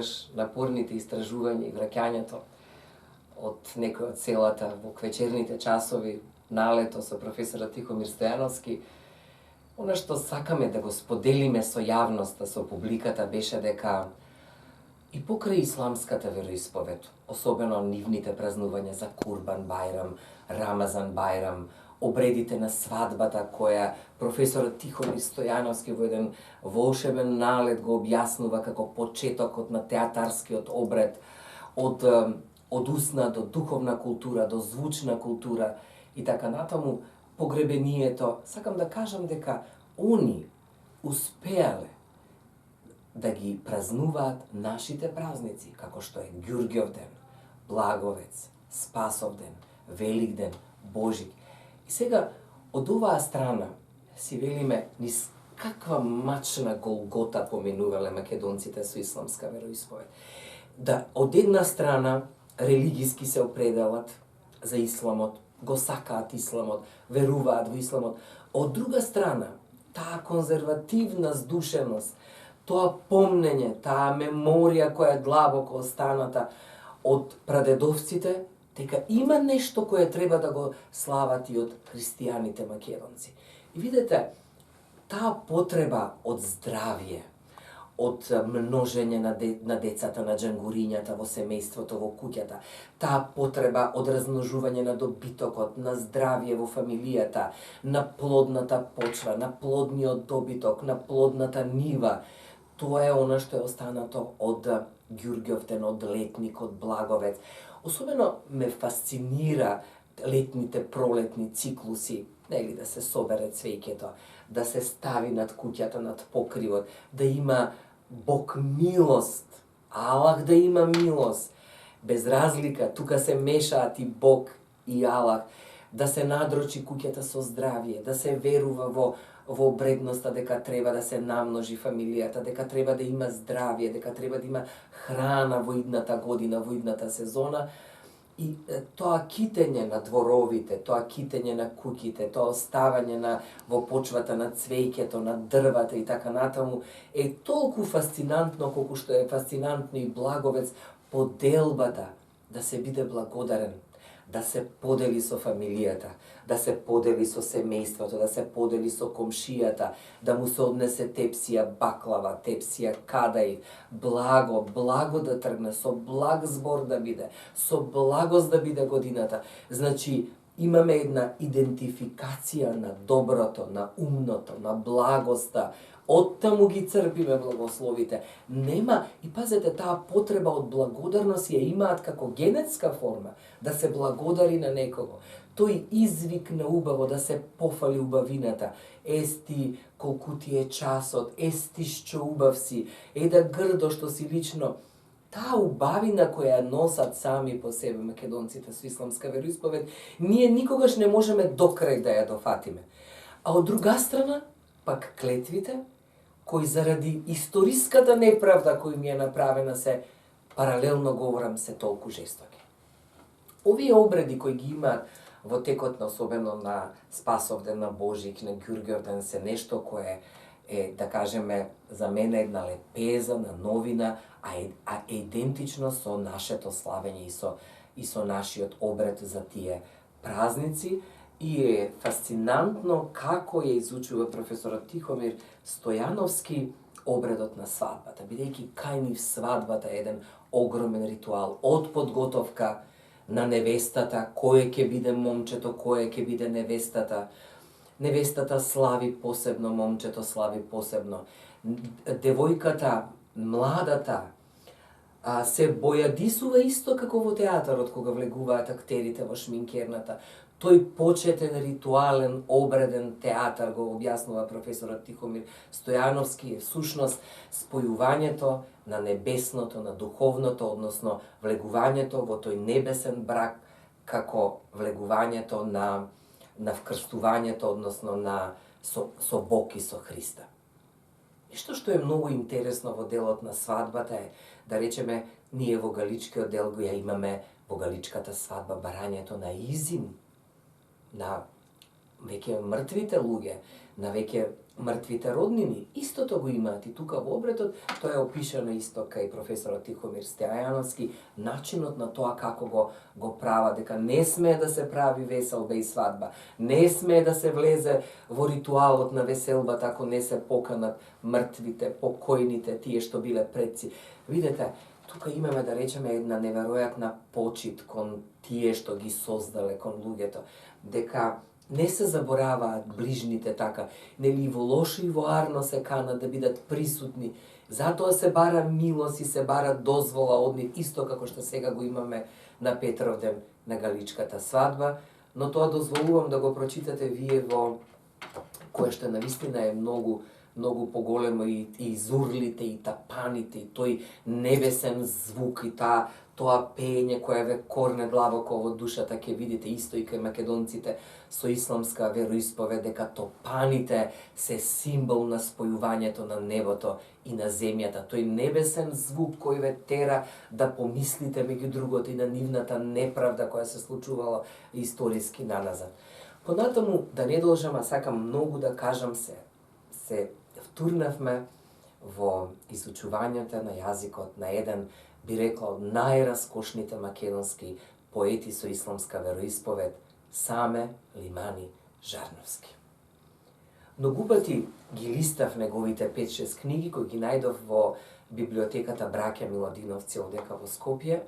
секогаш напорните истражувања и враќањето од некој од селата во вечерните часови налето со професорот Тихомир Стојановски, она што сакаме да го споделиме со јавноста, со публиката, беше дека и покрај исламската вероисповед, особено нивните празнувања за Курбан Бајрам, Рамазан Бајрам, обредите на свадбата која професорот Тихомир Стојановски во еден волшебен налет го објаснува како почетокот на театарскиот обред, од устна до духовна култура, до звучна култура и така натаму, погребението, сакам да кажам дека они успеале да ги празнуваат нашите празници, како што е Ѓурѓовден, Благовец, Спасовден, Великден, Божик. И сега, од оваа страна, си велиме, низ каква мачна голгота поминувале македонците со исламска вероисповед. Да, од една страна, религиски се определат за исламот, го сакаат исламот, веруваат во исламот. Од друга страна, таа конзервативна здушеност, тоа помнење, таа меморија која е длабоко останата од прадедовците, дека има нешто кое треба да го слават и од христијаните македонци. И видете, таа потреба од здравје, од множење на децата, на джангурињата во семејството, во куќата, таа потреба од размножување на добитокот, на здравје во фамилијата, на плодната почва, на плодниот добиток, на плодната нива, тоа е она што е останато од Ѓурѓовден, од Летник, од Благовец. Особено ме фасцинира летните пролетни циклуси, нели, да се собере цвеќето, да се стави над куќата, над покривот, да има Бог милост, Аллах да има милост, без разлика, тука се мешаат и Бог и Аллах, да се надрочи куќата со здравје, да се верува во бредноста дека треба да се намножи фамилијата, дека треба да има здравје, дека треба да има храна во идната година, во идната сезона. И тоа китење на дворовите, тоа китење на куќите, тоа оставање во почвата на цвеќето, на дрвата и така натаму, е толку фасцинантно колку што е фасцинантно и Благовец, поделбата да се биде благодарен, да се подели со фамилијата, да се подели со семејството, да се подели со комшијата, да му се однесе тепсија баклава, тепсија кадаив, благо да тргне, со благ збор да биде, со благост да биде годината. Значи, имаме една идентификација на доброто, на умното, на благоста, оттаму ги црпиме благословите. Нема, и пазете, таа потреба од благодарност ја имаат како генетска форма, да се благодари на некого. Тој извик на убаво, да се пофали убавината. Ести колку ти е часот, ести што убав си, да грдо што си лично. Таа убавина која носат сами по себе македонците со исламска вероисповед, ние никогаш не можеме до крај да ја дофатиме. А од друга страна, пак клетвите, кои заради историската неправда која ми е направена се, паралелно говорам, се толку жестоки. Овие обреди кои ги имаат во текот на, особено на Спасовден, на Божик, на Ѓурѓовден, се нешто кое е, да кажеме, за мене една лепеза, на новина, а идентично со нашето славење и со нашиот обред за тие празници. И е фасцинантно како ја изучува професорот Тихомир Стојановски обредот на свадбата, бидејќи кај нив свадбата е еден огромен ритуал, од подготовка на невестата, кој ќе биде момчето, кој ќе биде невестата. Невестата слави посебно, момчето слави посебно. Девојката, младата, се бојадисува исто како во театарот, кога влегуваат актерите во шминкерната. Тој почетен, ритуален, обреден театар, го објаснува професорот Тихомир Стојановски, е всушност спојувањето на небесното, на духовното, односно влегувањето во тој небесен брак, како влегувањето на вкрстувањето, односно со Бог и со Христа. Нешто што е многу интересно во делот на свадбата е, да речеме, ние во галичкиот дел го ја имаме во галичката свадба барањето на изим, на веќе мртвите луѓе, на веќе мртвите роднини, истото го имаат и тука во обретот, тоа е опишано исто кај професорот Тихомир Стојановски, начинот на тоа како го права, дека не смее да се прави веселба и свадба, не смее да се влезе во ритуалот на веселбата ако не се поканат мртвите, покојните, тие што биле предци. Видете, тука имаме, да речеме, една неверојатна почит кон тие што ги создале, кон луѓето, дека не се забораваат ближните така, нели во лошо и во арно се канат да бидат присутни. Затоа се бара милост и се бара дозвола од нив, исто како што сега го имаме на Петровден на Галичката свадба, но тоа дозволувам да го прочитате вие во кое што навистина е многу поголемо и зурлите, и тапаните, и тој небесен звук, и тоа пење кое ве корне длабоко во душата, ќе видите исто и кај македонците со исламска вероисповед, дека топаните се символ на спојувањето на небото и на земјата. Тој небесен звук кој ве тера да помислите меѓу другото и на нивната неправда која се случувала историски наназад. Понатаму, да не должам, а сакам многу да кажам се втурнавме во изучувањето на јазикот на еден, би рекла, од најраскошните македонски поети со исламска вероисповед, Саме Лимани Жарновски. Многу пати ги листав неговите 5-6 книги, кои ги најдов во библиотеката Браќа Миладиновци овдека во Скопје,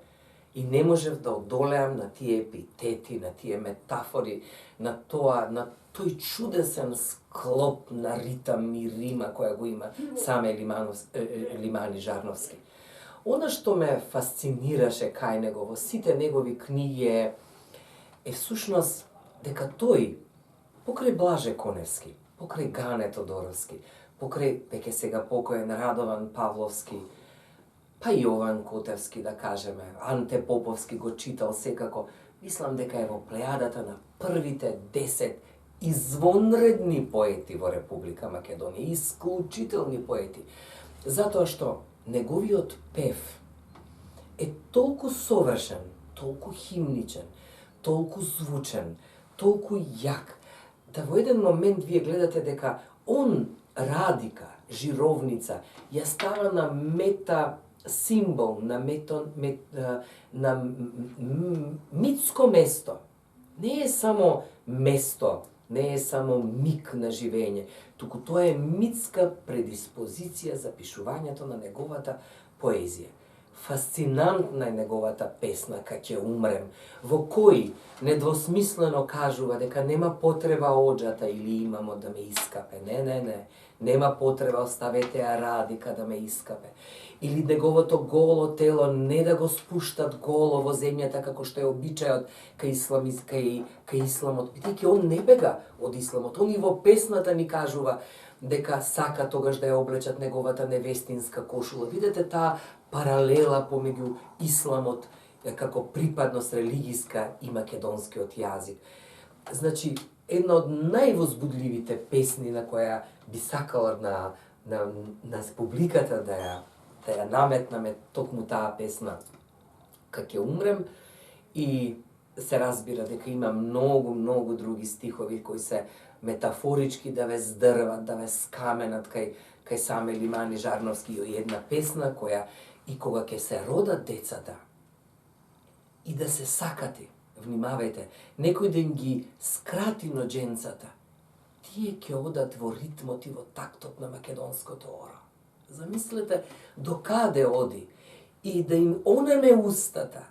и не можев да одолеам на тие епитети, на тие метафори, на тој чудесен склоп на ритам и рима која го има Саме Лимани Жарновски. Она што ме фасцинираше кај него во сите негови книги е всушност дека тој, покрај Блаже Коневски, покрај Гане Тодоровски, покрај веќе сега покоен Радован Павловски, па Јован Котевски, да кажеме, Анте Поповски го читал секако, мислам дека е во плејадата на првите 10 извонредни поети во Република Македонија, исклучителни поети, затоа што неговиот пев е толку совршен, толку химничен, толку звучен, толку јак, да во еден момент вие гледате дека он радика, жировница, ја става на мета символ, на митско место. Не е само место, не е само миг на живење, туку тоа е митска предиспозиција за пишувањето на неговата поезија. Фасцинантна е неговата песна "Кога ќе умрем", во кој недвосмислено кажува дека нема потреба оџата или имамо да ме искапе. Не. Нема потреба, оставете ја радика да ме искапе. Или неговото голо тело не да го спуштат голо во земјата како што е обичајот кај исламот. Бидејќи он не бега од исламот. Он и во песната ни кажува дека сака тогаш да ја облечат неговата невестинска кошула. Видете таа паралела помеѓу исламот како припадност религиска и македонскиот јазик. Значи, една од највозбудливите песни на која би сакала на публиката да ја наметнаме токму таа песна "Кога ќе умрем", и се разбира дека има многу други стихови кои се метафорички да ве здрват, да ве скаменат кај Саме Лимани Жарновски, и една песна која и кога ќе се родат децата и да се сакати, внимавајте, некој ден ги скрати ноџенцата, тие ќе одат во ритмот и во тактот на македонското оро. Замислете до каде оди, и да им онеме устата,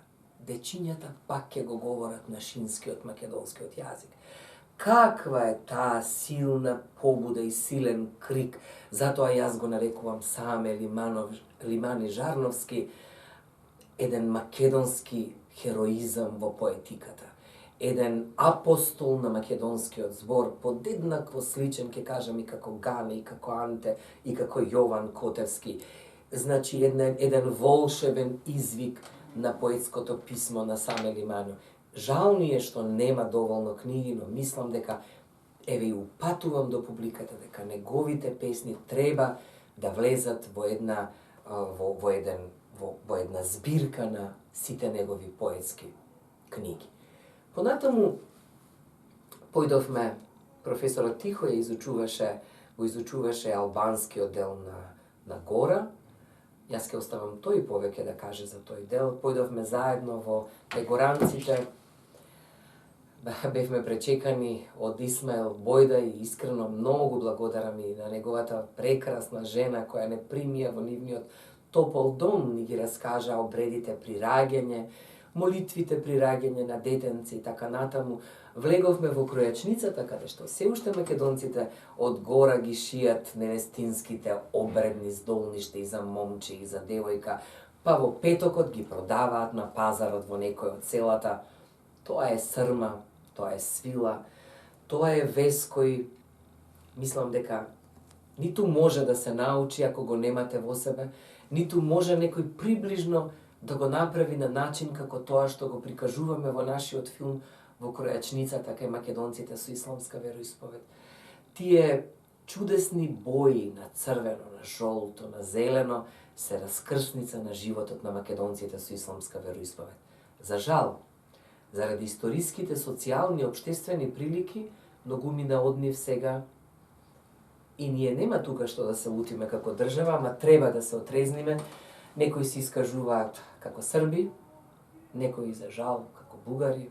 дечињата пак ќе го говорат на шинскиот македонскиот јазик. Каква е таа силна побуда и силен крик, затоа јас го нарекувам Саме Лимани Жарновски еден македонски хероизам во поетиката. Еден апостол на македонскиот збор, подеднакво сличен, ќе кажам, и како Гане, и како Анте, и како Јован Котевски. Значи, еден волшебен извик на поетското писмо на Саме Лимани. Жал ми е што нема доволно книги, но мислам дека, еве и упатувам до публиката, дека неговите песни треба да влезат во една збирка на сите негови поетски книги. Понатаму појдовме професорот Тихо го изучуваше албанскиот дел на Гора. Јас ќе оставам тој повеќе да каже за тој дел. Појдовме заедно во Горанците. Бевме пречекани од Исмаел Бојда и искрено многу благодарам и на неговата прекрасна жена која не примија во нивниот топол дом, ни ги раскажа обредите при раѓање, молитвите при раѓање на детенци и така натаму. Влеговме во кројачницата, каде што се уште македонците од Гора ги шијат невестинските обредни здолништа и за момче и за девојка, па во петокот ги продаваат на пазарот во некој од селата. Тоа е срма, тоа е свила, тоа е вес кој, мислам дека ниту може да се научи ако го немате во себе, ниту може некој приближно да го направи на начин како тоа што го прикажуваме во нашиот филм во Кројачницата кај македонците со исламска вероисповед. Тие чудесни бои на црвено, на жолто, на зелено се раскрсница на животот на македонците со исламска вероисповед. За жал, заради историските, социјални и општествени прилики, многумина од нив сега и ние нема тука што да се лутиме како држава, ама треба да се отрезниме. Некои се искажуваат како срби, некои за жал како бугари.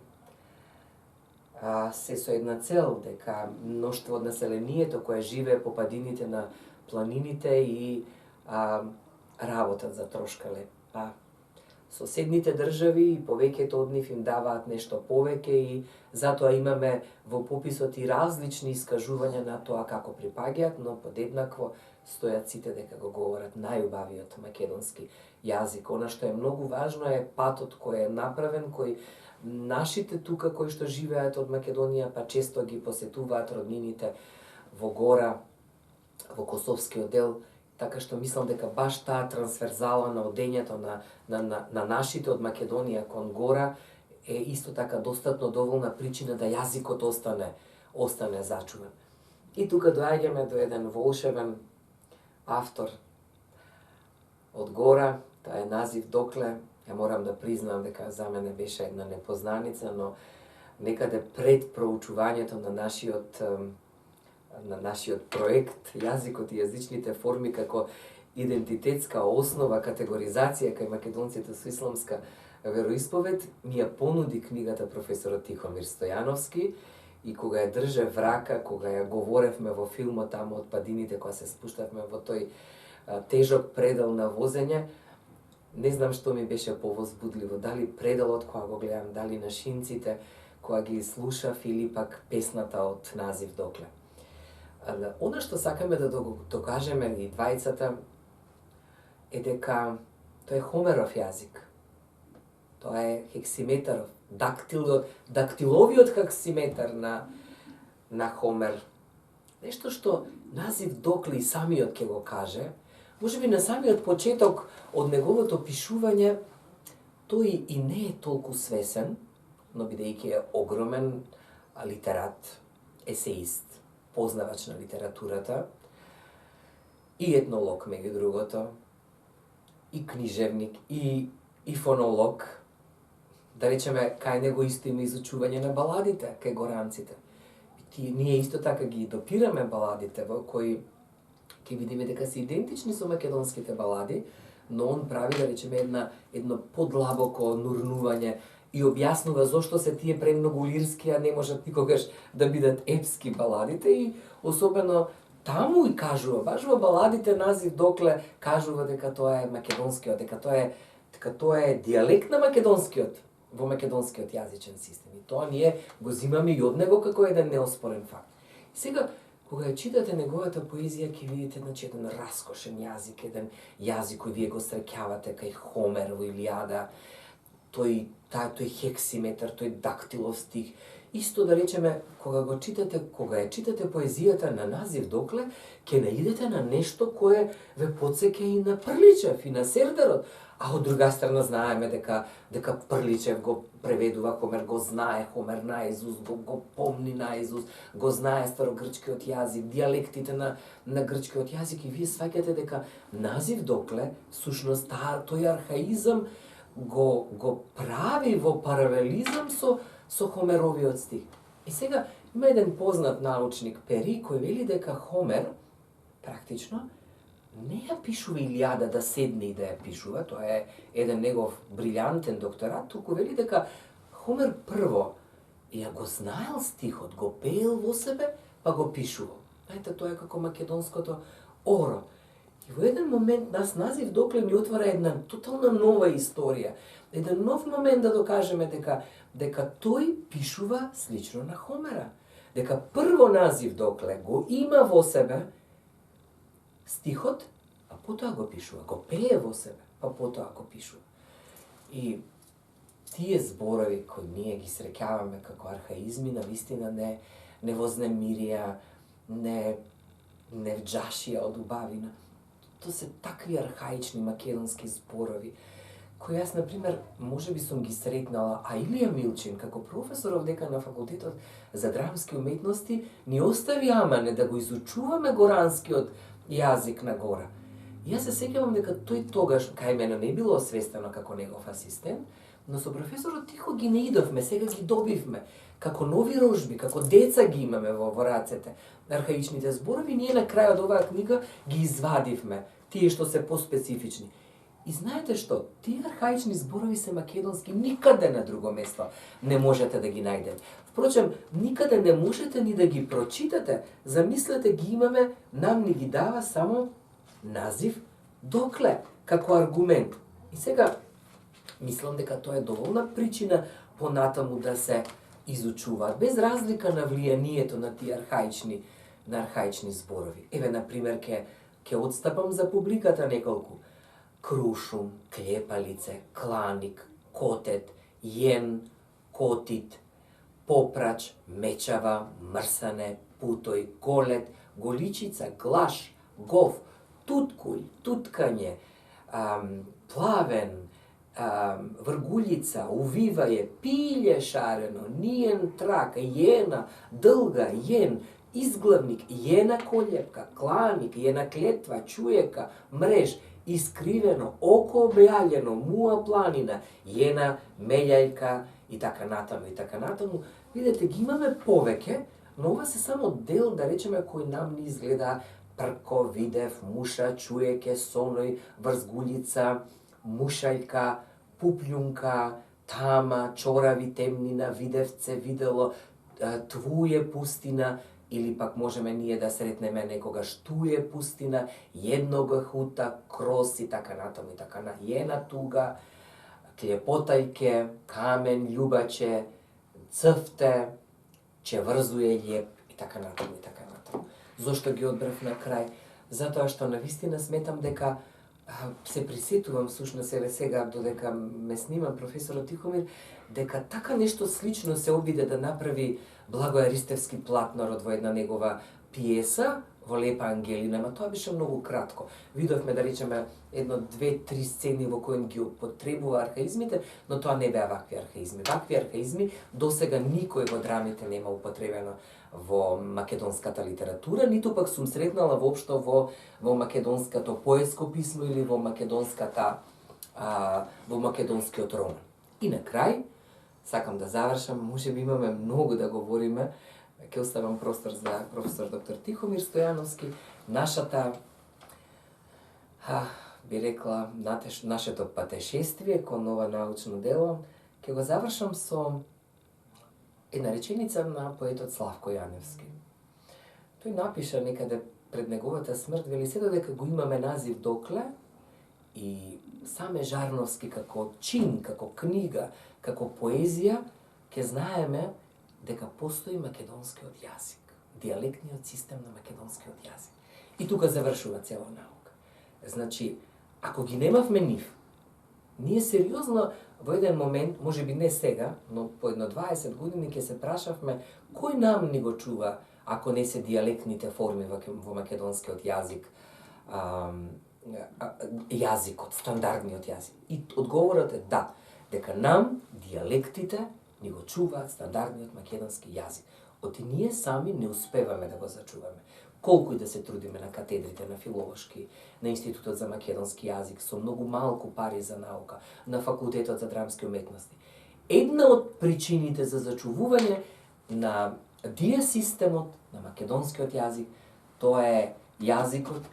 Се со една цел, дека мноштво од населението кое живее по падините на планините и работат за трошкале. Соседните држави и повеќето од нив им даваат нешто повеќе и затоа имаме во пописот и различни искажувања на тоа како припаѓаат, но подеднакво стојат сите дека го говорат најубавиот македонски јазик. Она што е многу важно е патот кој е направен, кој нашите тука кои што живеат од Македонија, па често ги посетуваат роднините во Гора, во Косовскиот дел, така што мислам дека баш таа трансверзала на одењето на нашите од Македонија кон Гора е исто така достатно доволна причина да јазикот остане зачуван. И тука доаѓаме до еден волшебен автор од Гора, тоа е Назив Докле. Ја морам да признам дека за мене беше една непознаница, но некаде пред проучувањето на нашиот проект, јазикот и јазичните форми како идентитетска основа, категоризација кај македонците со исламска вероисповед, ми ја понуди книгата професорот Тихомир Стојановски и кога ја држе в рака, кога ја говоревме во филмот таму од падините, кога се спуштавме во тој тежок предел на возење, не знам што ми беше повозбудливо, дали пределот кога го гледам, дали на шинците кога ги слушав или пак песната од Назив Докле. Она што сакаме да докажеме и двајцата е дека тоа е Хомеров јазик. Тоа е хексиметаров, дактиловиот хексиметар на Хомер. Нешто што Назив Докле и самиот ќе го каже, може би на самиот почеток од неговото пишување, тој и не е толку свесен, но бидејќи е огромен литерат, есеист, познавач на литературата, и етнолог, меѓу другото, и книжевник, и фонолог, да речеме, кај него исто има изучување на баладите, кај горанците. Ние исто така ги допираме баладите, во кои ќе видиме дека се идентични со македонските балади, но он прави, да речеме, едно подлабоко нурнување и објаснува зошто се тие премногу лирски, а не можат никогаш да бидат епски баладите и особено таму и кажува, баш во баладите Назив Докле кажува дека тоа е македонскиот, дека тоа е дијалект на македонскиот, во македонскиот јазичен систем. И тоа ние го зимаме и од него како еден неоспорен факт. И сега, кога ја читате неговата поезија, ќе видите еден раскошен јазик, еден јазик кој вие го среќавате кај Хомер во Илијада, тој хексиметар, тој дактилов стих. Исто да речеме, кога ја читате поезијата на Назив Докле, ќе наидете на нешто кое ве потсеќа и на Прличев, и на Сердарот. А од друга страна знаеме дека Прличев го преведува Хомер, го знае Хомер наизуст, го помни наизуст, го знае старогрчкиот јазик, дијалектите на грчкиот јазик и вие сваќате дека Назив Докле, всушност тој архаизам го прави во паралелизам со Хомеровиот стих. И сега, Има еден познат научник Пери кој вели дека Хомер практично не ја пишува Илијада да седне и да ја пишува, тоа е еден негов брилјантен докторат, туку вели дека Хомер прво ја го знаел стихот, го пеел во себе, па го пишувал. Знаете, тоа е како македонското оро. И во еден момент нас назив докле ни отвора една тотална нова историја. Еден нов момент да докажеме дека тој пишува слично на Хомера. Дека прво назив докле го има во себе стихот, а потоа го пишува. Го пее во себе, па потоа го пишува. И тие зборови кои ние ги среќаваме како архаизми, навистина не вознемирија, не вџашија од убавина. Тоа се такви архаични македонски зборови, кои јас, например, можеби сум ги сретнала, а Илија Милчин, како професоров дека на факултетот за драмски уметности, ни остави амане да го изучуваме горанскиот јазик на гора. Јас се сеќавам дека тој тогаш, кај мене не било освестено како негов асистент, но со професорот тихо ги наидовме, сега ги добивме. Како нови рожби, како деца ги имаме во рацете. Архаичните зборови, ние на крајот оваа книга ги извадивме, тие што се поспецифични. И знаете што? Тие архаични зборови се македонски, никаде на друго место не можете да ги најдете. Впрочем, никаде не можете ни да ги прочитате. Замислете, ги имаме, нам ни ги дава само назив докле, како аргумент. И сега, мислам дека тоа е доволна причина понатаму да се изучуваат, без разлика на влијанието на тие архаични зборови. Еве, например, ќе отстапам за публиката неколку. Крушум, клепалице, кланик, котет, јен, котит, попрач, мечава, мрсане, путој, голет, голичица, глаш, гов, туткуј, туткање, плавен, вргулица, увивање, пилје шарено, ниен трак, јена, дълга, јен, изглавник, јена колјепка, кланик, јена клетва, чуека, мреж, искривено, око објаljено, муа планина, јена мељајка и така натаму и така натаму. Видете, ги имаме повеќе, но ова се само дел, да речеме, кој нам ни изгледа прко, видев, муша, чуеке, соној, врзгулица, мушајка, пуплјунка, тама, чорави, темнина, видевце, видело, твуе пустина, или пак можеме ние да сретнеме некогаш туе пустина, еднога хута, крос и така натаму и така на јена туга, клепотајке, камен, љубаче, цвте, че врзуе љеп и така натаму и така натаму. Зошто ги одбрав на крај? Затоа што навистина сметам дека се присетувам всушност еве сега додека ме снима професорот Тихомир, дека така нешто слично се обиде да направи Благој Аристевски Платнарот во една негова пиеса во Лепа Ангелина, ама тоа беше многу кратко. Видовме, да речеме, едно, две, три сцени во кои ги употребува архаизмите, но тоа не беа вакви архаизми. Вакви архаизми досега никој во драмите нема употребено во македонската литература, ниту пак сум сретнала воопшто во македонското поетско писмо или во македонскиот роман. И на крај, сакам да завршам, можеби имаме многу да говориме, ќе оставам простор за професор доктор Тихомир Стојановски, нашата, би рекла, нашето патешествие кон ова научно дело, ќе го завршам со една реченица на поетот Славко Јаневски. Тој напиша некаде пред неговата смрт, вели се додека го имаме назив докле и саме Жарновски како чин, како книга, како поезија, ќе знаеме дека постои македонскиот јазик, диалектниот систем на македонскиот јазик. И тука завршува цела наука. Значи, ако ги немавме нив, ние сериозно во еден момент, можеби не сега, но по едно 20 години ќе се прашавме кој нам ни го чува ако не се диалектните форми во македонскиот јазик, јазикот, стандардниот јазик. И одговорот е да, дека нам диалектите ни го чуваат стандардниот македонски јазик. Оти ние сами не успеваме да го зачуваме. Колку и да се трудиме на катедрите на филолошки, на Институтот за македонски јазик, со многу малку пари за наука, на Факултетот за драмски уметности. Една од причините за зачувување на Ди е системот на македонскиот јазик, тоа е јазикот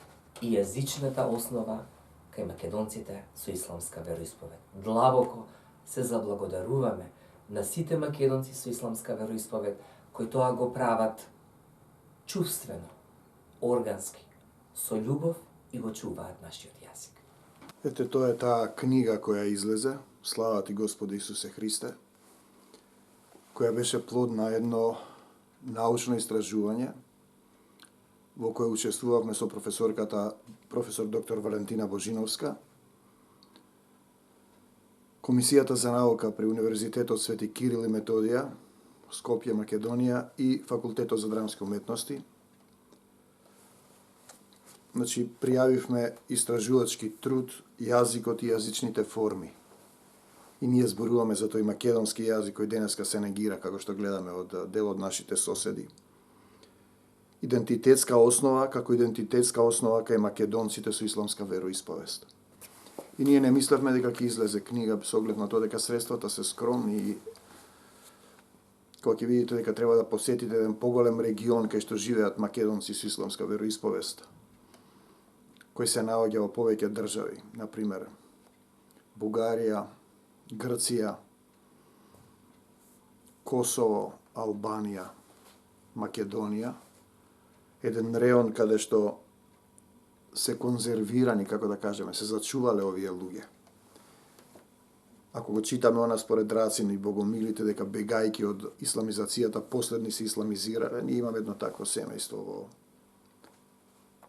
и јазичната основа кај македонците со исламска вероисповед. Длабоко се заблагодаруваме на сите македонци со исламска вероисповед, кои тоа го прават чувствено, органски, со љубов и го чуваат нашиот јазик. Ете, тоа е таа книга која излезе, Слава ти Господи Исусе Христе, која беше плод на едно научно истражување во кое учествувавме со професор доктор Валентина Божиновска, Комисијата за наука при Универзитетот Свети Кирил и Методија, Скопје, Македонија и Факултетот за драмски уметности. Значи, пријавивме истражувачки труд јазикот и јазичните форми. И ние зборуваме за тој македонски јазик кој денеска се негира, како што гледаме од дел од нашите соседи. Идентитетска основа, како идентитетска основа кај македонците со исламска вероисповест. И ние не мислевме дека ќе излезе книга со оглед на тоа дека средствата се скромни и кога ќе видите дека треба да посетите еден поголем регион кај што живеат македонци со исламска вероисповест, кој се наоѓа во повеќе држави, например Бугарија, Грција, Косово, Албанија, Македонија, еден реон каде што се конзервирани, како да кажеме, се зачувале овие луѓе. Ако го читаме она според Рацин и Богомилите, дека бегајки од исламизацијата последни се исламизирале, ние имаме едно такво семејство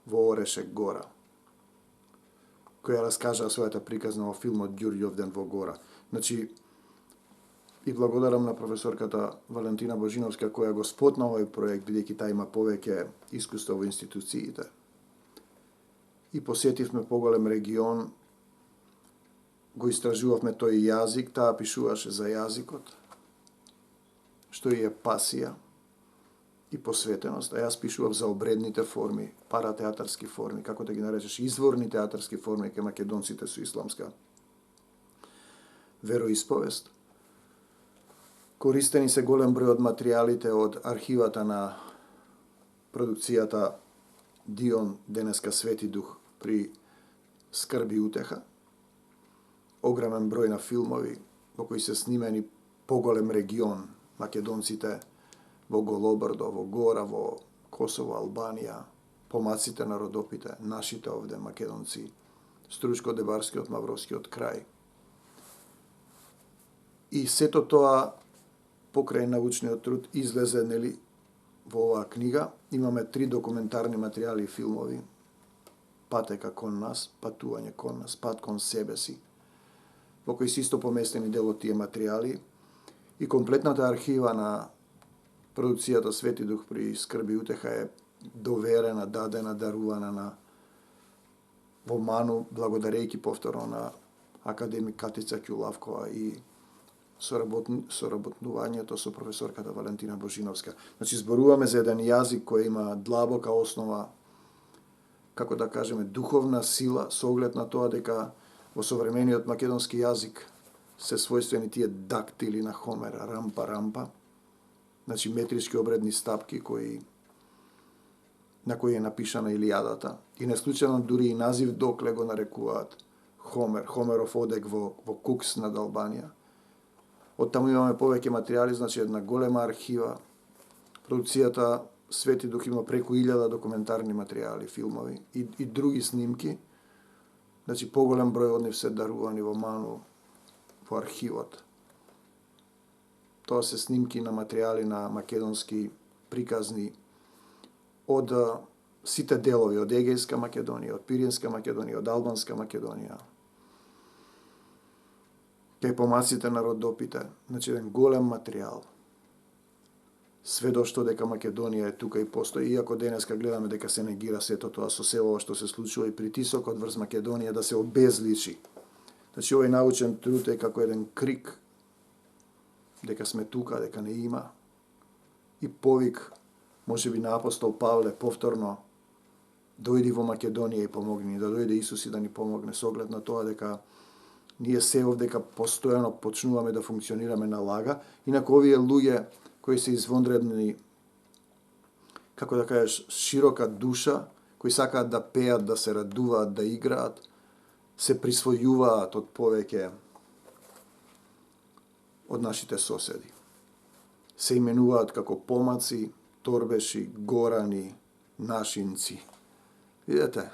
во Орешек гора, која раскажа својата приказна во филмот Ѓурѓовден во гора. Значи, и благодарам на професорката Валентина Божиновска која го спотна овој проект, бидејќи таа има повеќе искуство во институциите. И посетивме поголем регион, го истражувавме тој јазик, таа пишуваше за јазикот, што е пасија и посветеност, а јас пишував за обредните форми, паратеатарски форми, како да ги наречеш, изворни театарски форми кај македонците со исламска вероисповест. Користени се голем број од материјалите од архивата на продукцијата Дион, денеска Свети Дух при Скрби и утеха. Огромен број на филмови во кои се снимени поголем регион, македонците во Голобрдо, во Гора, во Косово, Албанија, помаците на Родопите, нашите овде македонци, Стручко-Дебарскиот, Мавровскиот крај. И сето тоа покрај научниот труд излезе, нели, во оваа книга. Имаме 3 документарни материјали и филмови: Патека кон нас, Патување кон нас, Пат кон себе си, во кои се исто поместени дел од тие материјали, и комплетната архива на продукцијата Свети Дух при Скрби и утеха е доверена, дадена, дарувана во Ману, благодарејќи повторно на академик Катица Ќулавкова и соработнувањето со професорката Валентина Божиновска. Значи, зборуваме за еден јазик кој има длабока основа, како да кажеме, духовна сила, со оглед на тоа дека во современиот македонски јазик се својствени тие дактили на Хомера, рампа, значи метрички обредни стапки на кои е напишана Илијадата. И не случајно дури и назив докле го нарекуваат Хомер, Хомеров одек во Кукс над Албанија. Од таму имаме повеќе материјали, значи една голема архива. Продукцијата Свети Дух има преку 1000 документарни материјали, филмови и други снимки. Значи поголем број од нив се дарувани во Ману, во архивот. Тоа се снимки на материјали на македонски приказни од сите делови, од Егејска Македонија, од Пиринска Македонија, од Албанска Македонија, кај помаците на Родопите. Значи еден голем материјал. Сведоштво дека Македонија е тука и постои, иако денеска гледаме дека се негира сето тоа со се ова што се случува и притисокот врз Македонија да се обезличи. Значи овој научен труд е како еден крик дека сме тука, дека не има, и повик, можеби на апостол Павле, повторно дојди во Македонија и помогни, да дојде Исус и да ни помогне, со оглед на тоа дека ние се овдека постојано почнуваме да функционираме на лага, инаку овие луѓе кои се извонредни како да кажеш, широка душа, кои сакаат да пеат, да се радуваат, да играат, се присвојуваат од повеќе од нашите соседи. Се именуваат како помаци, торбеши, горани, нашинци. Видете,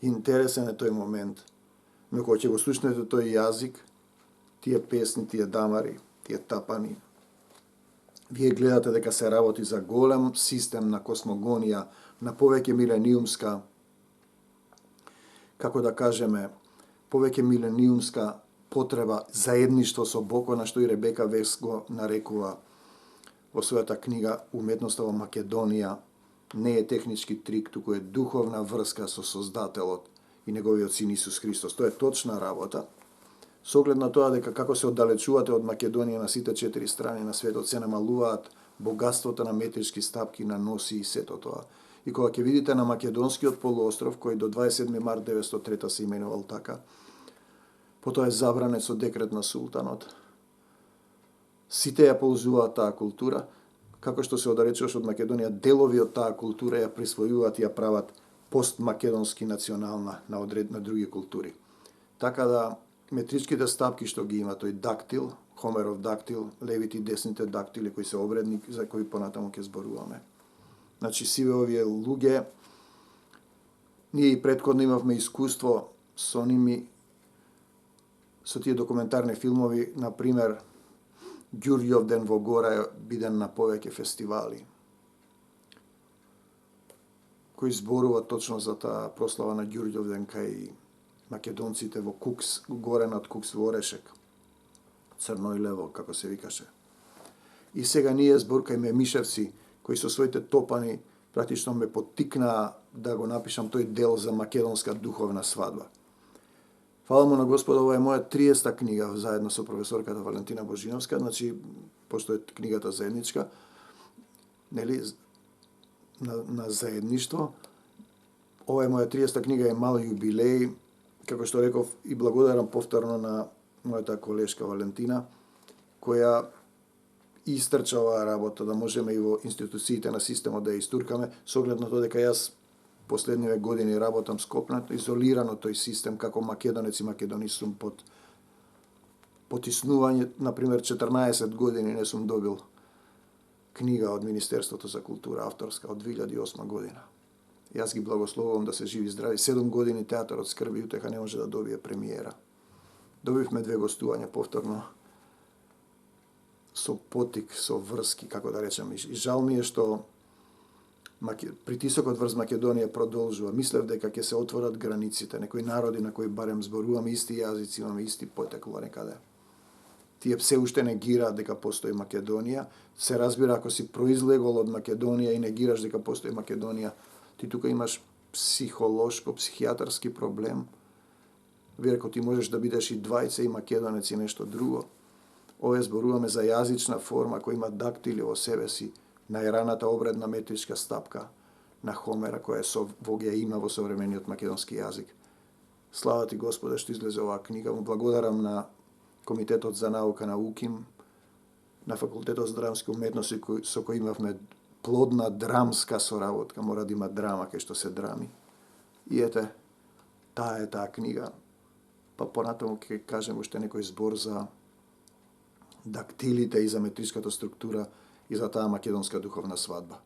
интересен е тој момент. Но кога ќе го слушнете тој јазик, тие песни, тие дамари, тие тапани, вие гледате дека се работи за голем систем на космогонија, на повеќе милениумска, како да кажеме, повеќе милениумска потреба заедништво со Бог, на што и Ребека Вес го нарекува во својата книга Уметноста во Македонија. Не е технички трик, туку е духовна врска со Создателот и неговиот син Исус Христос. Тоа е точна работа. Со оглед на тоа дека како се оддалечувате од Македонија на сите 4 страни на светот, се намалуваат богатството на метрички стапки на носи и сето тоа. И кога ќе видите на Македонскиот полуостров, кој до 27. март 903 се именувал така, потоа е забранет со декрет на султанот. Сите ја ползуваат таа култура, како што се оддалечуваш од Македонија, делови од таа култура ја присвојуваат и ја прават постмакедонски национална на други култури. Така да метричките стапки што ги има тој дактил, Хомеров дактил, левите и десните дактили кои се обредни, за кои понатаму ќе зборуваме. Значи, сиве овие луѓе, ние и претходно имавме искуство со ними, со тие документарни филмови, например, Ѓурѓов ден во гора е биден на повеќе фестивали, кои зборува точно за таа прослава на Ѓурѓов ден кај македонците во Кукс, горе над Кукс во Орешек, Црно и Лево, како се викаше. И сега ние збор кај Мемишевци, кои со своите топани практично ме поттикнаа да го напишам тој дел за македонска духовна свадба. Фала му на Господа, ова е моја 30-та книга заедно со професорката Валентина Божиновска, значи, пошто е книгата заедничка, нели, на заедништво. Ова е моја 30-та книга, е мал јубилеј, како што реков, и благодарам повторно на мојата колешка Валентина, која истрча оваа работа, да можеме и во институциите на системот да ја истуркаме, со оглед на тоа дека јас последниве години работам скопнато, изолирано тој систем, како македонец и македонист сум под потиснување, например, 14 години не сум добил книга од Министерството за култура, авторска, од 2008 година. Јас ги благословувам да се живи и здрави. 7 години театарот скрби и утеха не може да добие премиера. Добивме 2 гостувања повторно, со потик, со врски, како да речем. И жал ми е што притисокот врз Македонија продолжува. Мислев дека ќе се отворат границите, некои народи на кои барем зборуваме исти јазици, имаме исти потекло некаде. Тие се уште негираат дека постои Македонија. Се разбира, ако си произлегол од Македонија и негираш дека постои Македонија, ти тука имаш психолошко, психијатарски проблем. Веројатно ти можеш да бидеш и двајца, и македонец и нешто друго. Ове зборуваме за јазична форма која има дактили во себе си, најраната обредна метричка стапка на Хомера, која во ја има во современиот македонски јазик. Слава ти Господе што излезе оваа книга. Му благодарам на Комитетот за наука на УКИМ, на Факултетот за драмски уметности со кој имавме плодна драмска соработка, мора да има драма кај што се драми. И ете, таа е таа книга. Па понатаму ќе кажем уште некој збор за дактилите и за метричката структура и за таа македонска духовна свадба.